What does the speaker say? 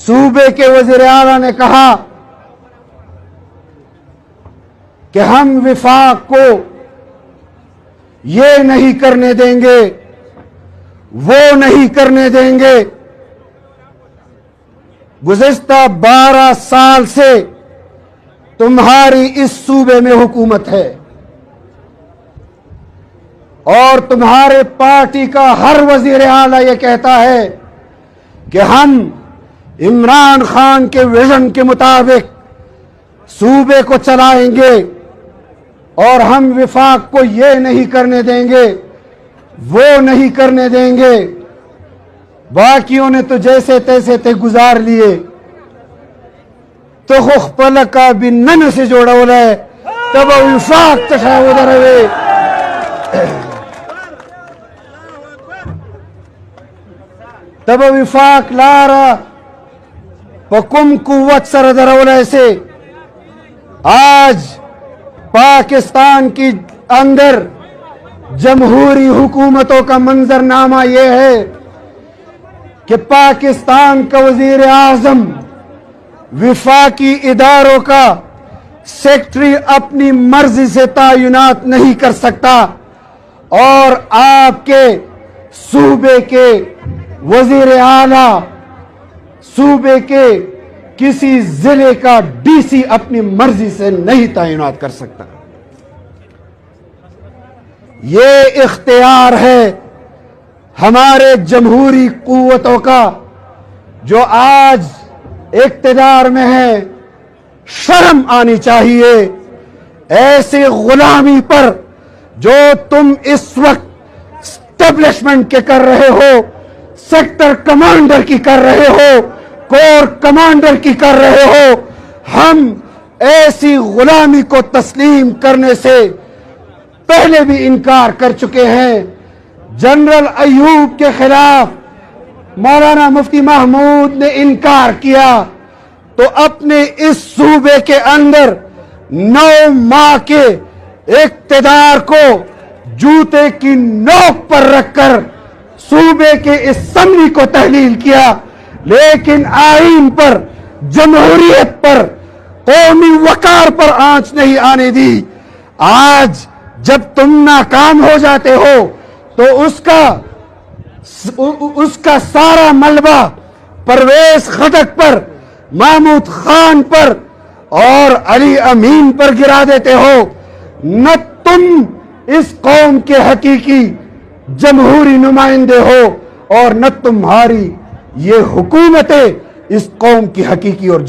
صوبے کے وزیر اعلیٰ نے کہا کہ ہم وفاق کو یہ نہیں کرنے دیں گے، وہ نہیں کرنے دیں گے۔ گزشتہ 12 سال سے تمہاری اس صوبے میں حکومت ہے اور تمہارے پارٹی کا ہر وزیر اعلیٰ یہ کہتا ہے کہ ہم عمران خان کے ویژن کے مطابق صوبے کو چلائیں گے اور ہم وفاق کو یہ نہیں کرنے دیں گے، وہ نہیں کرنے دیں گے۔ باقیوں نے تو جیسے تیسے تے گزار لیے، تو خخ پلکا بنن سے جوڑا ہولا ہے تب وفاق تشاو دروے۔ تب وفاق لارا پکم قوت سر درولا سے آج پاکستان کی اندر جمہوری حکومتوں کا منظرنامہ یہ ہے کہ پاکستان کا وزیر اعظم وفاقی اداروں کا سیکٹری اپنی مرضی سے تعینات نہیں کر سکتا اور آپ کے صوبے کے وزیر اعلیٰ صوبے کے کسی ضلع کا ڈی سی اپنی مرضی سے نہیں تعینات کر سکتا۔ یہ اختیار ہے ہمارے جمہوری قوتوں کا جو آج اقتدار میں ہے۔ شرم آنی چاہیے ایسی غلامی پر جو تم اس وقت اسٹیبلشمنٹ کے کر رہے ہو، سیکٹر کمانڈر کی کر رہے ہو، کور کمانڈر کی کر رہے ہو۔ ہم ایسی غلامی کو تسلیم کرنے سے پہلے بھی انکار کر چکے ہیں۔ جنرل ایوب کے خلاف مولانا مفتی محمود نے انکار کیا تو اپنے اس صوبے کے اندر 9 ماہ کے اقتدار کو جوتے کی نوک پر رکھ کر صوبے کے اسمبلی کو تحلیل کیا، لیکن آئین پر، جمہوریت پر، قومی وقار پر آنچ نہیں آنے دی۔ آج جب تم ناکام ہو جاتے ہو تو اس کا سارا ملبہ پرویز خٹک پر، محمود خان پر اور علی امین پر گرا دیتے ہو۔ نہ تم اس قوم کے حقیقی جمہوری نمائندے ہو اور نہ تمہاری یہ حکومتیں اس قوم کی حقیقی اور